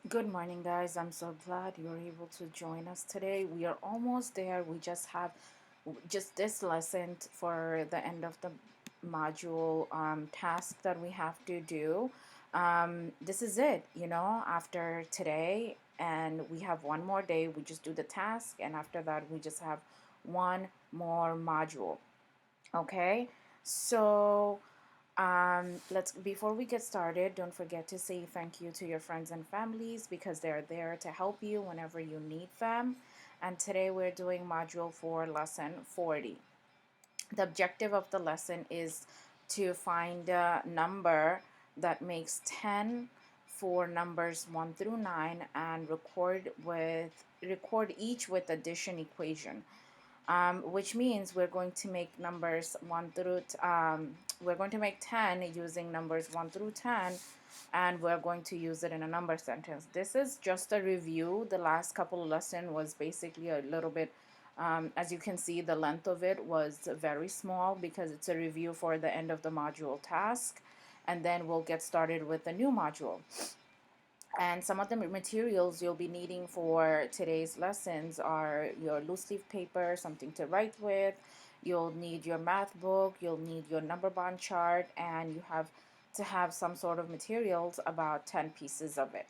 Good morning, guys. I'm so glad you're able to join us today. We are almost there. We just have just this lesson for the end of the module task that we have to do. This is it, after today, and we have one more day. We just do the task, and after that, we just have one more module. Okay, so let's before we get started, don't forget to say thank you to your friends and families because they're there to help you whenever you need them. And today we're doing module 4, lesson 40. The objective of the lesson is to find a number that makes 10 for numbers 1 through 9 and record each with addition equation, which means we're going to make numbers 1 through we're going to make 10 using numbers 1 through 10, and we're going to use it in a number sentence. This is just a review. The last couple of lessons was basically a little bit, as you can see, the length of it was very small because it's a review for the end of the module task, and then we'll get started with the new module. And some of the materials you'll be needing for today's lessons are your loose leaf paper, something to write with. You'll need your math book, you'll need your number bond chart, and you have to have some sort of materials, about 10 pieces of it.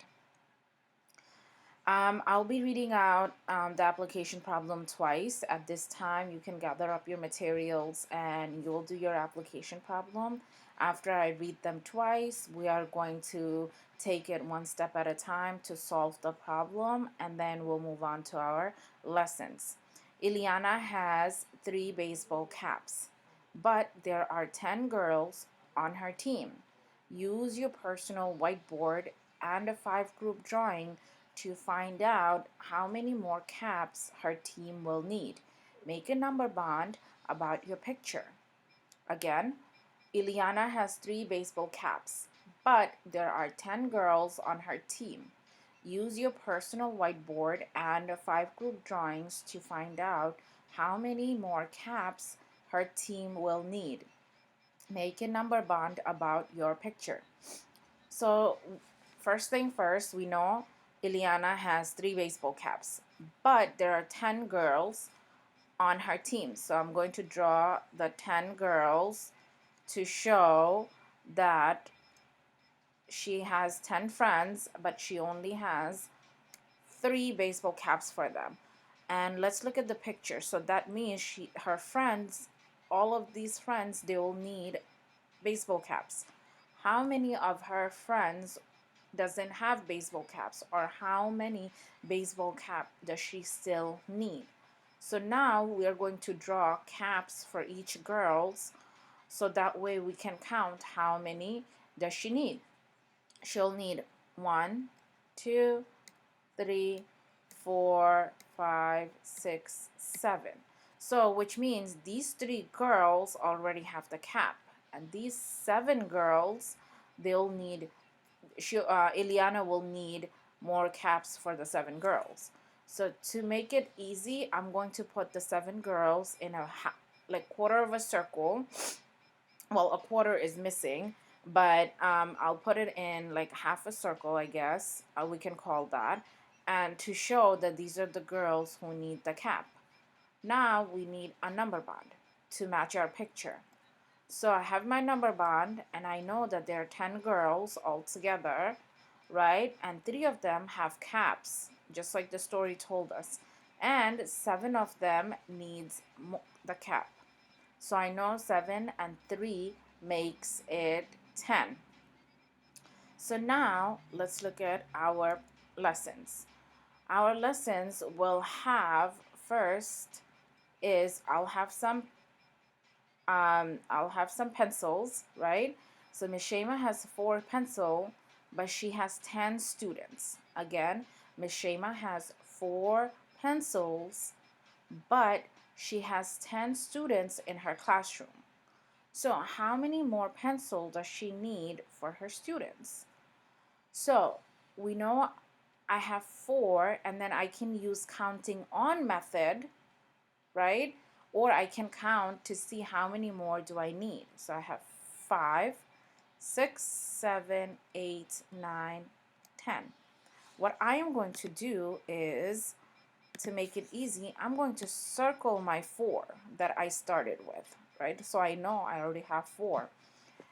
I'll be reading out the application problem twice. At this time, you can gather up your materials and you'll do your application problem. After I read them twice, we are going to take it one step at a time to solve the problem, and then we'll move on to our lessons. Eliana has 3 baseball caps, but there are 10 girls on her team. Use your personal whiteboard and a 5-group drawing to find out how many more caps her team will need. Make a number bond about your picture. Again, Eliana has 3 baseball caps, but there are 10 girls on her team. Use your personal whiteboard and 5-group drawings to find out how many more caps her team will need. Make a number bond about your picture. So, first thing first, we know Eliana has 3 baseball caps, but there are 10 girls on her team. So I'm going to draw the 10 girls to show that she has 10 friends, but she only has 3 baseball caps for them. And let's look at the picture. So that means her friends, all of these friends, they will need baseball caps. How many of her friends doesn't have baseball caps, or how many baseball cap does she still need? So now we are going to draw caps for each girls, so that way we can count how many does she need. She'll need 1, 2, 3, 4, 5, 6, 7. So which means these 3 girls already have the cap, and these 7 girls, they'll need Eliana will need more caps for the 7 girls. So to make it easy, I'm going to put the 7 girls in a like quarter of a circle. Well, a quarter is missing, but I'll put it in like half a circle, I guess. We can call that. And to show that these are the girls who need the cap. Now we need a number bond to match our picture. So I have my number bond, and I know that there are 10 girls altogether, right? And 3 of them have caps, just like the story told us. And 7 of them needs the cap. So I know 7 and 3 makes it 10. So now let's look at our lessons. Our lessons will have, first is I'll have some pencils, right? So Miss Shema has 4 pencil, but she has 10 students. Again, Miss Shema has 4 pencils, but she has 10 students in her classroom. So how many more pencils does she need for her students? So we know I have 4, and then I can use counting on method, right? Or I can count to see how many more do I need. So I have 5, 6, 7, 8, 9, 10. what I am going to do is, to make it easy, I'm going to circle my 4 that I started with, right? So I know I already have 4.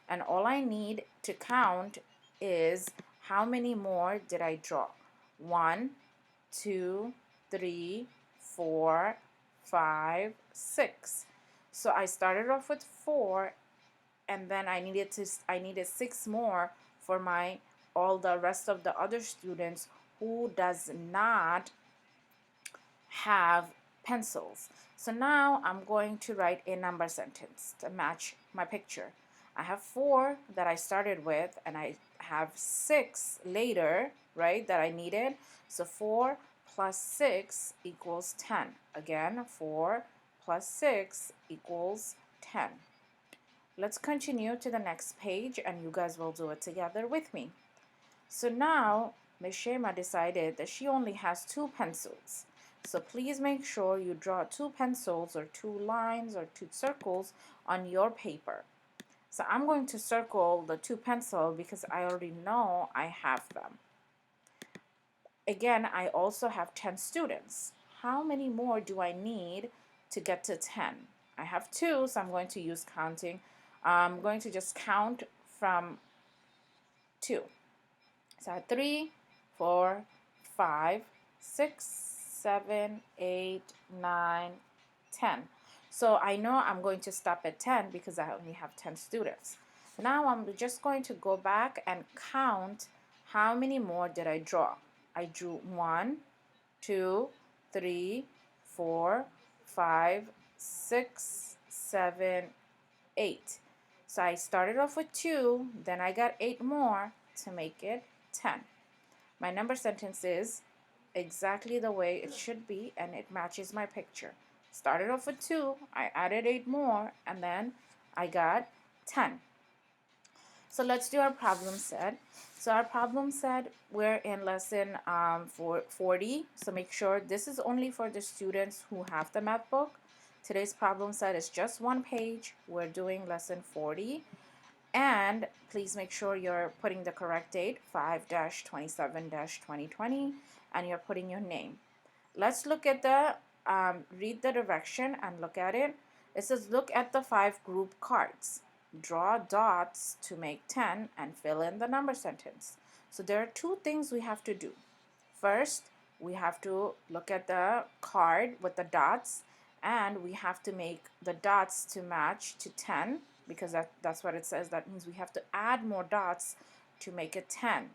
And all I need to count is how many more did I draw? 1, 2, 3, 4, 5, 6. So I started off with 4, and then I needed 6 more for my all the rest of the other students who does not have pencils. So now I'm going to write a number sentence to match my picture. I have 4 that I started with, and I have 6 later, right, that I needed. So 4 plus 6 equals 10. Again, 4 plus 6 equals 10. Let's continue to the next page, and you guys will do it together with me. So now Ms. Shema decided that she only has 2 pencils. So please make sure you draw 2 pencils or 2 lines or 2 circles on your paper. So I'm going to circle the 2 pencils because I already know I have them. Again, I also have 10 students. How many more do I need to get to 10? I have 2, so I'm going to use counting. I'm going to just count from 2. So I have 3, 4, 5, 6, 7, 8, 9, 10. So I know I'm going to stop at 10 because I only have 10 students. Now I'm just going to go back and count how many more did I draw. I drew 1, 2, 3, 4, 5, 6, 7, 8. So I started off with 2, then I got 8 more to make it 10. My number sentence is exactly the way it should be, and it matches my picture. Started off with 2, I added 8 more, and then I got 10. So let's do our problem set. So our problem set, we're in lesson 40. So make sure this is only for the students who have the math book. Today's problem set is just 1 page. We're doing lesson 40. And please make sure you're putting the correct date, 5-27-2020, and you're putting your name. Let's look at the, read the direction and look at it. It says, look at the 5 group cards. Draw dots to make 10 and fill in the number sentence. So there are 2 things we have to do. First, we have to look at the card with the dots, and we have to make the dots to match to 10 because that's what it says. That means we have to add more dots to make it 10.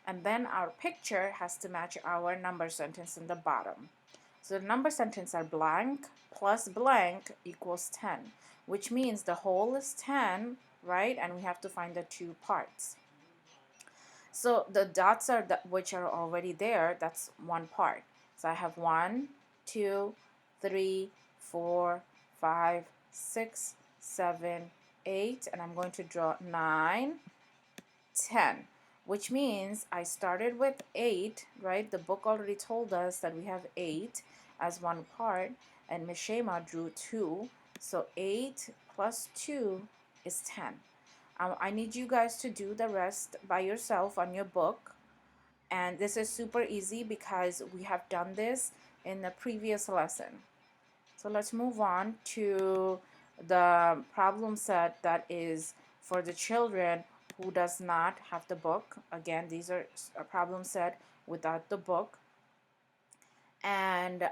And then our picture has to match our number sentence in the bottom. So the number sentence are blank plus blank equals 10, which means the whole is 10, right? And we have to find the 2 parts. So the dots are which are already there, that's 1 part. So I have 1, 2, 3, 4, 5, 6, 7, 8, and I'm going to draw 9, 10, which means I started with 8, right? The book already told us that we have 8 as 1 part, and Ms. Shema drew 2, so 8 plus 2 is 10. I need you guys to do the rest by yourself on your book, and this is super easy because we have done this in the previous lesson. So let's move on to the problem set that is for the children who does not have the book. Again, these are a problem set without the book. And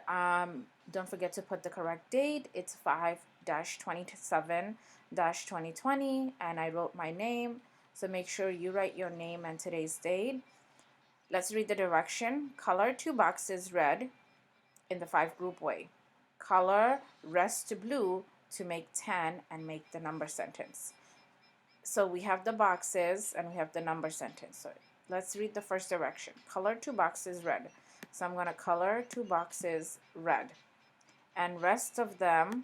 don't forget to put the correct date. It's 5-27-2020, and I wrote my name. So make sure you write your name and today's date. Let's read the direction. Color 2 boxes red in the 5 group way. Color rest to blue to make 10 and make the number sentence. So we have the boxes and we have the number sentence. So let's read the first direction. Color 2 boxes red. So I'm going to color 2 boxes red and rest of them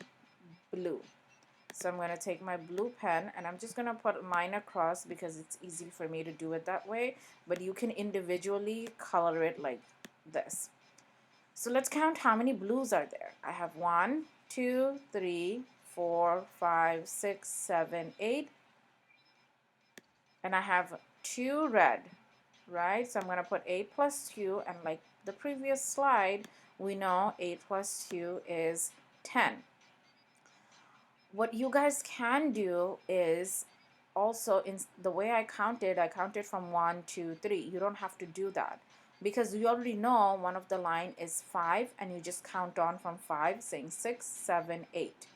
blue. So I'm going to take my blue pen and I'm just going to put a line across because it's easy for me to do it that way, but you can individually color it like this. So let's count how many blues are there. I have 1, 2, 3, 4, 5, 6, 7, 8, and I have 2 red. right? So I'm going to put 8 plus 2, and like the previous slide, we know 8 plus 2 is 10. What you guys can do is also, in the way I counted from 1 to 3. You don't have to do that because you already know one of the line is 5, and you just count on from 5, saying 6, 7, 8,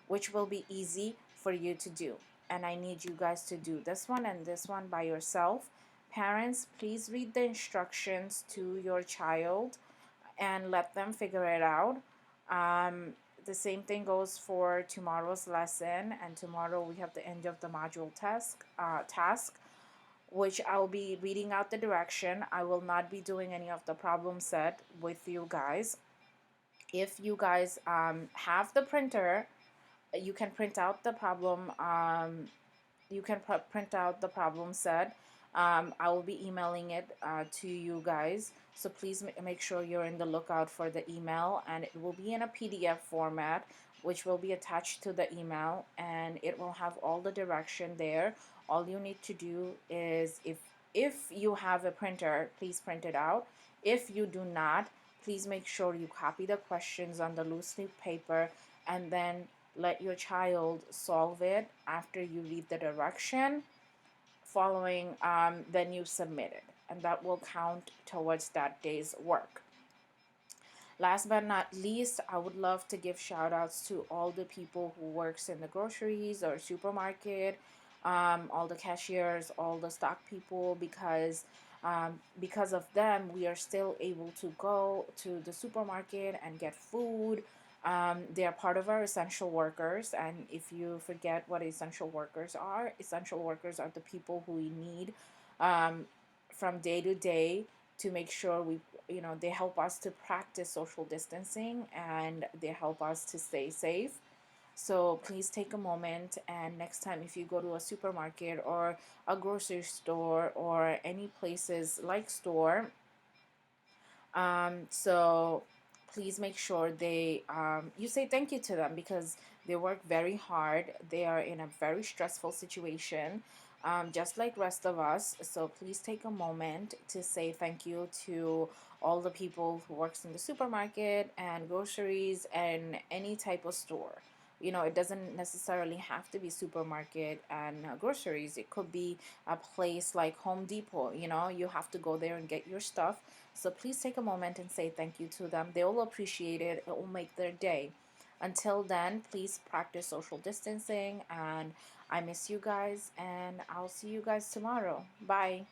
which will be easy for you to do. And I need you guys to do this one and this one by yourself. Parents, please read the instructions to your child and let them figure it out. Um, the same thing goes for tomorrow's lesson, and tomorrow we have the end of the module task, which I'll be reading out the direction. I will not be doing any of the problem set with you guys. If you guys have the printer, you can print out the problem. You can print out the problem set. I will be emailing it to you guys. So please make sure you're in the lookout for the email, and it will be in a PDF format, which will be attached to the email, and it will have all the direction there. All you need to do is, if you have a printer, please print it out. If you do not, please make sure you copy the questions on the loose leaf paper, and then let your child solve it after you read the direction following. Then you submit it, and that will count towards that day's work. Last but not least, I would love to give shout outs to all the people who works in the groceries or supermarket, all the cashiers, all the stock people, because of them we are still able to go to the supermarket and get food. They are part of our essential workers, and if you forget what essential workers are the people who we need um, from day to day to make sure they help us to practice social distancing, and they help us to stay safe. So please take a moment, and next time if you go to a supermarket or a grocery store or any places like store, so please make sure you say thank you to them, because they work very hard. They are in a very stressful situation, just like rest of us. So please take a moment to say thank you to all the people who works in the supermarket and groceries and any type of store. It doesn't necessarily have to be supermarket and groceries. It could be a place like Home Depot. You have to go there and get your stuff. So please take a moment and say thank you to them. They will appreciate it. It will make their day. Until then, please practice social distancing, and I miss you guys, and I'll see you guys tomorrow. Bye.